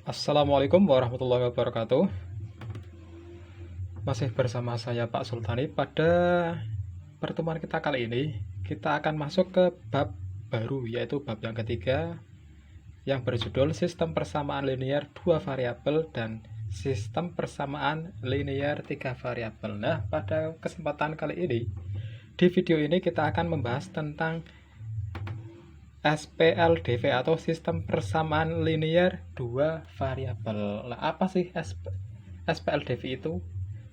Assalamualaikum warahmatullahi wabarakatuh. Masih bersama saya Pak Sultani. Pada pertemuan kita kali ini, kita akan masuk ke bab baru, yaitu bab yang ketiga, yang berjudul Sistem Persamaan Linear 2 Variabel dan Sistem Persamaan Linear 3 Variabel. Nah, pada kesempatan kali ini, di video ini kita akan membahas tentang SPLDV atau sistem persamaan linear 2 variabel. Nah, apa sih SPLDV itu?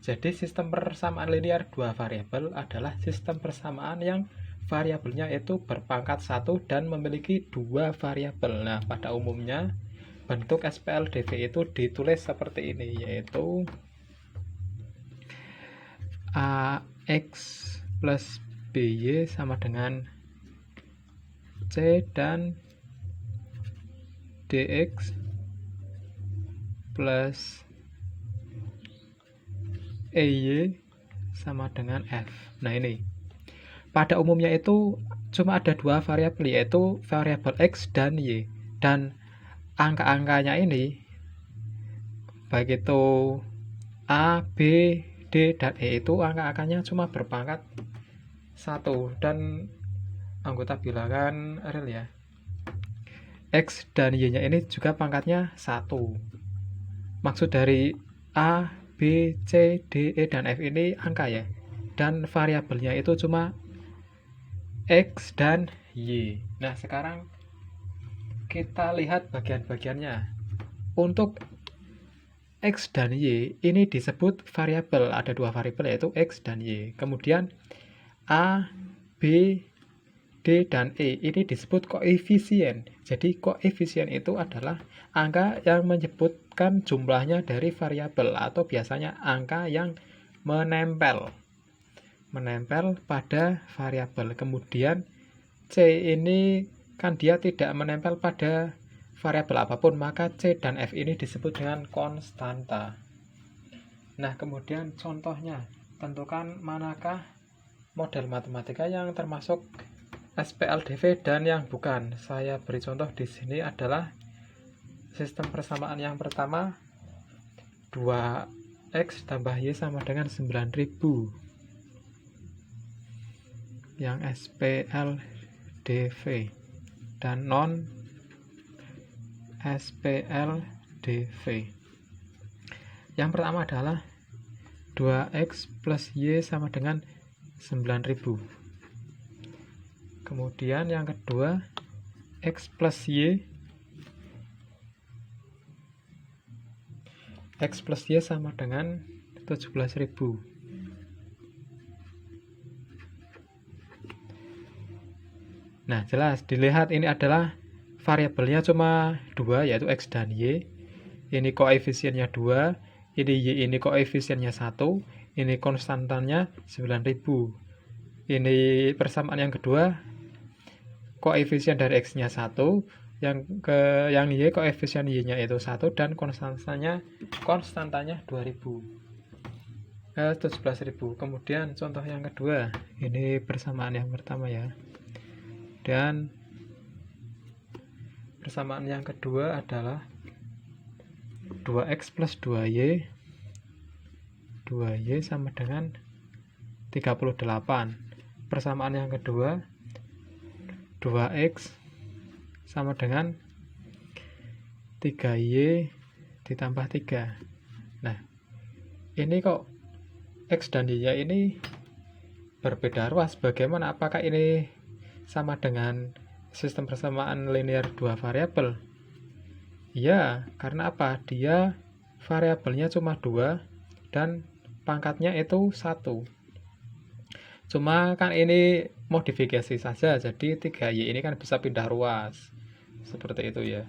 Jadi sistem persamaan linear 2 variabel adalah sistem persamaan yang variabelnya itu berpangkat 1 dan memiliki 2 variabel. Nah, pada umumnya bentuk SPLDV itu ditulis seperti ini, yaitu AX plus BY sama dengan C dan DX plus EY sama dengan F. Nah, ini pada umumnya itu cuma ada dua variabel, yaitu variabel X dan Y, dan angka-angkanya ini baik itu A, B, D, dan E itu angka-angkanya cuma berpangkat 1 dan anggota bilangan real ya. X dan Y-nya ini juga pangkatnya 1. Maksud dari A, B, C, D, E, dan F ini angka ya. Dan variabelnya itu cuma X dan Y. Nah, sekarang kita lihat bagian-bagiannya. Untuk X dan Y ini disebut variabel. Ada dua variabel, yaitu X dan Y. Kemudian A, B, D, dan E ini disebut koefisien. Jadi koefisien itu adalah angka yang menyebutkan jumlahnya dari variabel, atau biasanya angka yang menempel pada variabel. Kemudian C ini kan dia tidak menempel pada variabel apapun, maka C dan F ini disebut dengan konstanta. Nah, kemudian contohnya, tentukan manakah model matematika yang termasuk SPLDV dan yang bukan. Saya beri contoh di sini adalah sistem persamaan yang pertama, 2X tambah Y sama dengan 9000, yang SPLDV, dan non SPLDV. Yang pertama adalah 2X plus Y sama dengan 9000. Kemudian yang kedua, X plus Y sama dengan 17.000. Nah, jelas dilihat ini adalah variabelnya cuma 2, yaitu X dan Y. Ini koefisiennya 2, ini Y ini koefisiennya 1, ini konstantannya 9000. Ini persamaan yang kedua, koefisien dari X-nya 1, yang Y koefisien Y-nya itu 1, dan konstantanya 2000. 17.000. Kemudian contoh yang kedua, ini persamaan yang pertama ya. Dan persamaan yang kedua adalah 2X plus 2Y sama dengan 38. Persamaan yang kedua, 2X sama dengan 3Y ditambah 3. Nah, ini kok X dan Y ini berbeda ruas. Bagaimana? Apakah ini sama dengan sistem persamaan linear 2 variabel? Ya, karena apa? Dia variabelnya cuma 2 dan pangkatnya itu 1. Cuma kan ini modifikasi saja, jadi 3Y ini kan bisa pindah ruas. Seperti itu ya.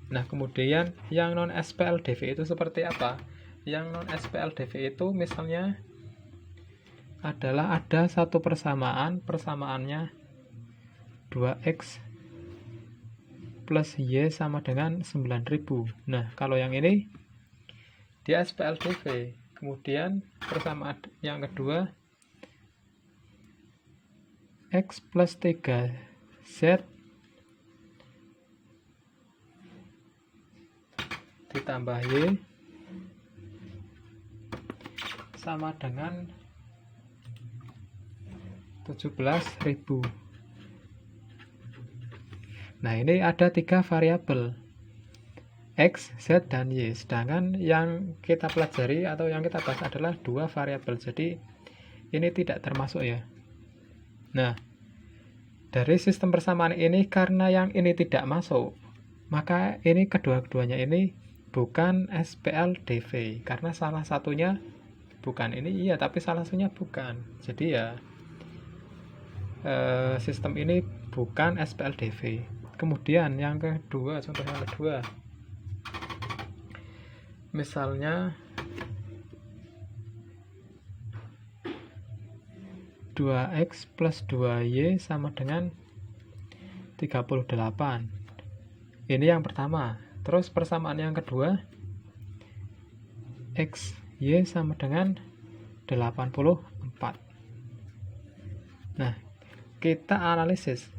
Nah, kemudian yang non SPLDV itu seperti apa? Yang non SPLDV itu misalnya adalah ada satu persamaannya 2X plus Y sama dengan 9000. Nah, kalau yang ini dia SPLDV. Kemudian persamaan yang kedua, X plus 3Z ditambah Y sama dengan 17.000. Nah, ini ada 3 variabel, X, Z, dan Y. Sedangkan yang kita pelajari atau yang kita bahas adalah 2 variabel. Jadi, ini tidak termasuk ya. Nah, dari sistem persamaan ini, karena yang ini tidak masuk, maka ini kedua-duanya ini bukan SPLDV. Karena salah satunya bukan. Ini iya, tapi salah satunya bukan. Jadi ya, sistem ini bukan SPLDV. Kemudian yang kedua, contoh yang kedua, misalnya 2x plus 2y sama dengan 38. Ini yang pertama. Terus persamaan yang kedua, x, y sama dengan 84. Nah, kita analisis.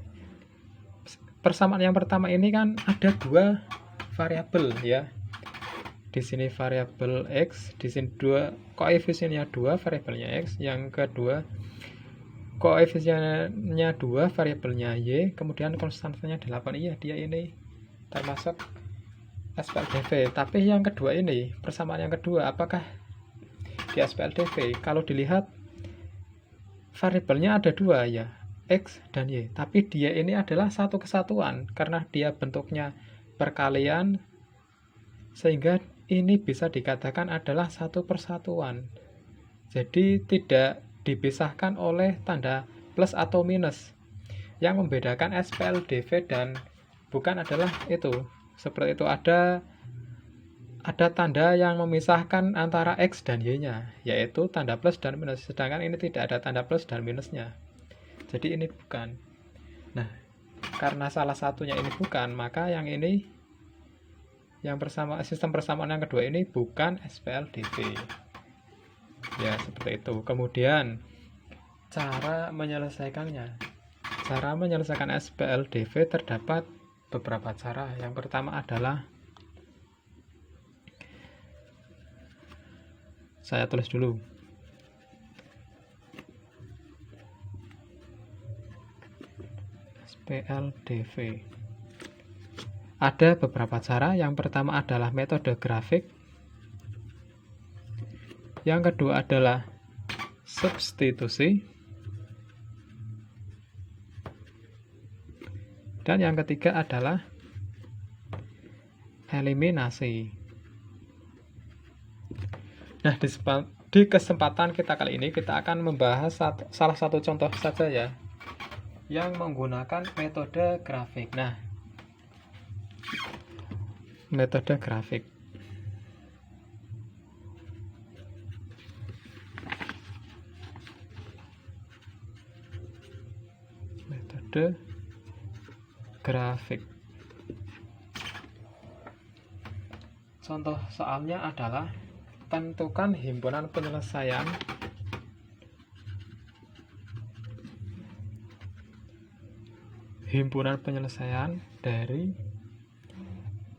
Persamaan yang pertama ini kan ada 2 variabel ya. Di sini variabel x, di sini 2 koefisiennya 2, variabelnya x. Yang kedua, koefisiennya 2, variabelnya y, kemudian konstantanya 8. Iya, dia ini termasuk SPLDV. Tapi yang kedua ini, persamaan yang kedua, apakah di SPLDV? Kalau dilihat variabelnya ada 2 ya, X dan Y, tapi dia ini adalah satu kesatuan karena dia bentuknya perkalian, sehingga ini bisa dikatakan adalah satu persatuan. Jadi tidak dipisahkan oleh tanda plus atau minus. Yang membedakan SPLDV dan bukan adalah itu. Seperti itu, ada tanda yang memisahkan antara X dan Y-nya, yaitu tanda plus dan minus. Sedangkan ini tidak ada tanda plus dan minusnya. Jadi ini bukan. Nah, karena salah satunya ini bukan, maka yang ini, yang sistem persamaan yang kedua ini bukan SPLDV. Ya, seperti itu. Kemudian, cara menyelesaikannya. Cara menyelesaikan SPLDV terdapat beberapa cara. Yang pertama adalah, saya tulis dulu. SPLDV. Ada beberapa cara. Yang pertama adalah metode grafik. Yang kedua adalah substitusi. Dan yang ketiga adalah eliminasi. Nah, di kesempatan kita kali ini, kita akan membahas salah satu contoh saja ya, yang menggunakan metode grafik. Nah, metode grafik. Metode grafik. Contoh soalnya adalah tentukan himpunan penyelesaian dari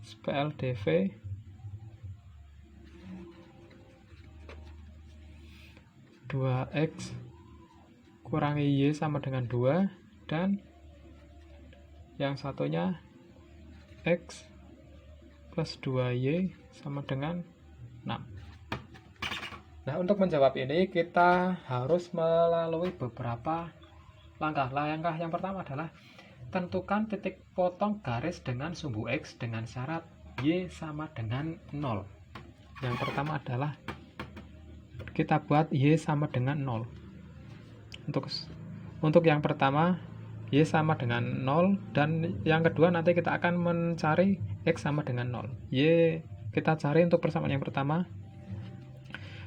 SPLDV dua X kurangi Y sama dengan 2, dan yang satunya X plus 2Y sama dengan 6. Nah, untuk menjawab ini kita harus melalui beberapa langkah. Langkah yang pertama adalah tentukan titik potong garis dengan sumbu X dengan syarat Y sama dengan 0. Yang pertama adalah kita buat Y sama dengan 0. Untuk yang pertama, Y sama dengan 0, dan yang kedua nanti kita akan mencari X sama dengan 0. Y kita cari untuk persamaan yang pertama,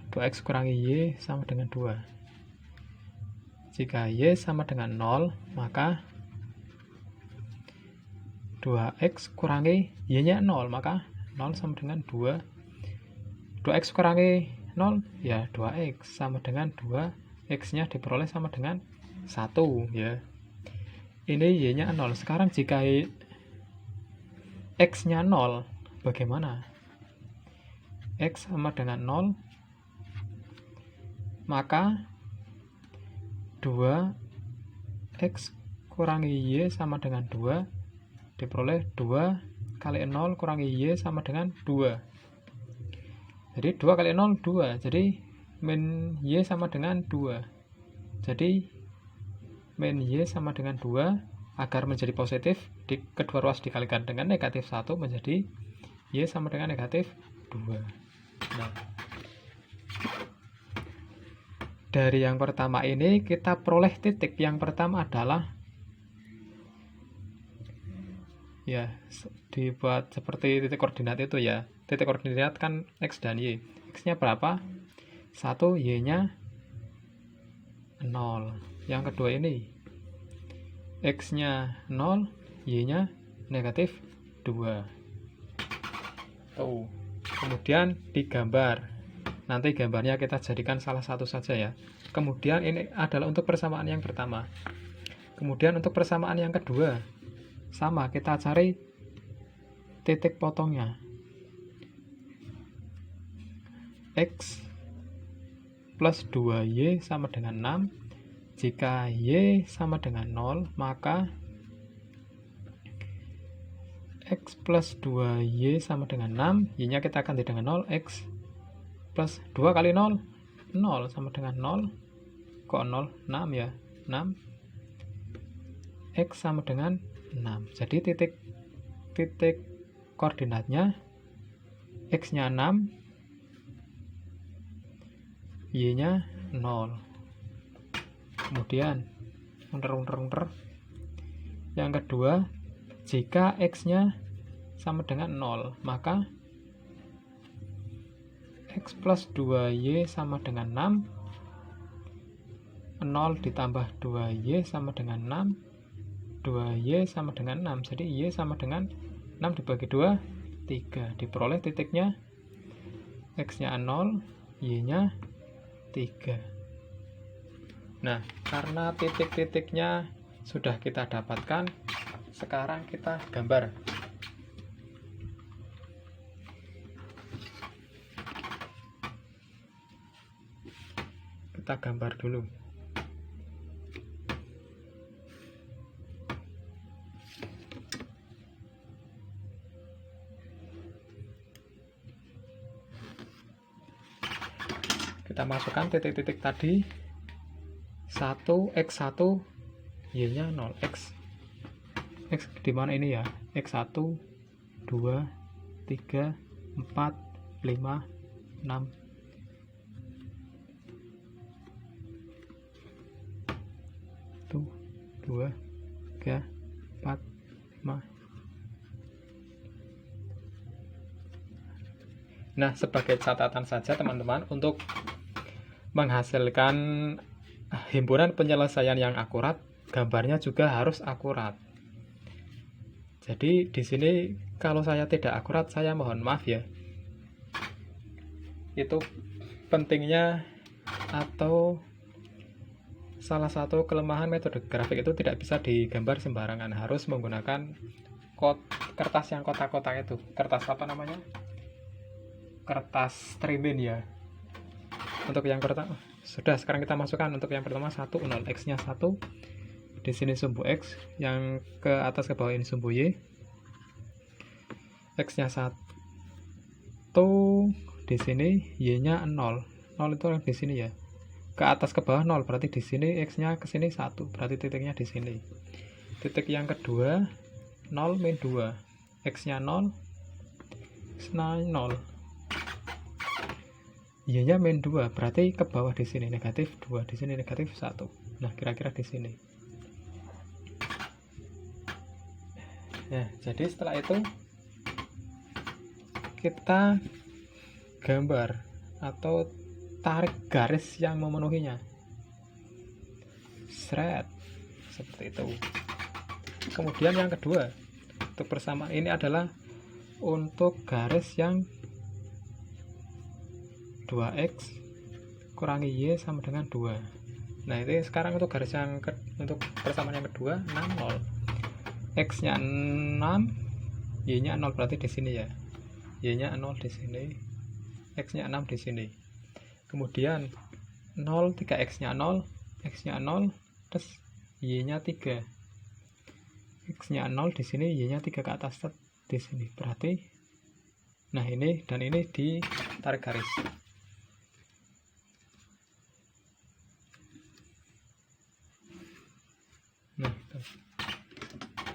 2X kurangi Y sama dengan 2. Jika Y sama dengan 0, maka 2X kurangi Y-nya 0, maka 0 sama dengan 2. 2X kurangi 0, ya 2X sama dengan 2. X-nya diperoleh sama dengan 1, ya. Ini Y-nya 0. Sekarang jika X-nya 0, bagaimana? X sama dengan 0, maka 2X kurangi Y sama dengan 2, diperoleh 2 kali 0 kurangi Y sama dengan 2. Jadi 2 kali 0, 2. Jadi min Y sama dengan 2. Jadi min Y sama dengan 2. Agar menjadi positif, di kedua ruas dikalikan dengan negatif 1 menjadi Y sama dengan negatif 2. Nah, dari yang pertama ini kita peroleh titik. Yang pertama adalah, ya, dibuat seperti titik koordinat itu ya. Titik koordinat kan X dan Y. X-nya berapa? 1, Y-nya 0. Yang kedua ini, X-nya 0, Y-nya negatif 2. Tuh. Kemudian digambar. Nanti gambarnya kita jadikan salah satu saja ya. Kemudian ini adalah untuk persamaan yang pertama. Kemudian untuk persamaan yang kedua, sama, kita cari titik potongnya. X plus 2Y sama dengan 6. Jika Y sama dengan 0, maka X plus 2Y sama dengan 6. Y-nya kita ganti dengan 0. X plus 2 kali 0, 0 sama dengan 0. Kok 0? 6 ya. 6. X sama dengan 6. Jadi titik koordinatnya X-nya 6, Y-nya 0. Kemudian unter. Yang kedua, jika X-nya sama dengan 0, maka X plus 2Y sama dengan 6. 0 ditambah 2Y sama dengan 6. 2Y sama dengan 6. Jadi Y sama dengan 6 dibagi 2, 3. Diperoleh titiknya X-nya 0, Y-nya 3. Nah, karena titik-titiknya sudah kita dapatkan, sekarang kita gambar. Kita gambar dulu. Kita masukkan titik-titik tadi. 1, X1, Y-nya 0. X di mana ini ya? X1, 2, 3, 4, 5, 6. Tuh, 2, 3, 4, 5. Nah, sebagai catatan saja teman-teman, untuk menghasilkan himpunan penyelesaian yang akurat, gambarnya juga harus akurat. Jadi di sini kalau saya tidak akurat, saya mohon maaf ya. Itu pentingnya atau salah satu kelemahan metode grafik itu tidak bisa digambar sembarangan, harus menggunakan kertas yang kotak-kotak itu. Kertas apa namanya? Kertas trimin ya. Untuk yang pertama, sudah, sekarang kita masukkan. Untuk yang pertama 1, 0, X-nya 1. Di sini sumbu X, yang ke atas ke bawah ini sumbu Y. X-nya 1. Di sini Y-nya 0. 0 itu yang di sini ya. Ke atas ke bawah 0, berarti di sini X-nya ke sini 1, berarti titiknya di sini. Titik yang kedua 0 min 2. X-nya 0, X-nya 0. Y-nya min 2, berarti ke bawah di sini negatif 2, di sini negatif 1. Nah, kira-kira di sini. Nah, jadi setelah itu kita gambar atau tarik garis yang memenuhinya. Seret. Seperti itu. Kemudian yang kedua, untuk persamaan ini adalah untuk garis yang 2X kurangi Y sama dengan 2. Nah, itu sekarang untuk garis yang untuk persamaan yang kedua 6, 0. X-nya 6, Y-nya 0, berarti di sini ya. Y-nya 0 di sini. X-nya 6 di sini. Kemudian 0, 3X-nya 0, X-nya 0, terus Y-nya 3. X-nya 0 di sini, Y-nya 3 ke atas di sini. Berarti, nah ini dan ini ditarik garis. Nah,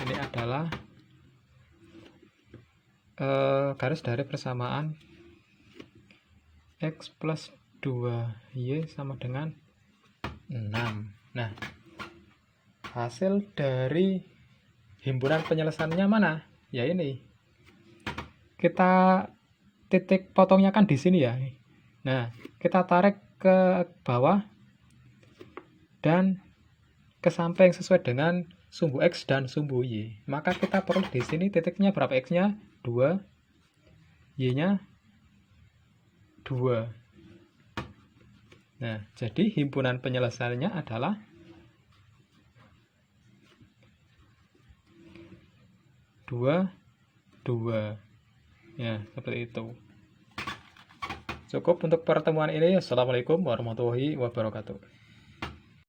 ini adalah garis dari persamaan X plus 2Y sama dengan 6. Nah, hasil dari himpunan penyelesaiannya mana? Ya ini. Kita titik potongnya kan di sini ya. Nah, kita tarik ke bawah dan ke samping sesuai dengan sumbu X dan sumbu Y. Maka kita perlu di sini titiknya berapa? X-nya 2, Y-nya 2. Nah, jadi himpunan penyelesaiannya adalah 2, 2. Ya, seperti itu. Cukup untuk pertemuan ini. Assalamualaikum warahmatullahi wabarakatuh.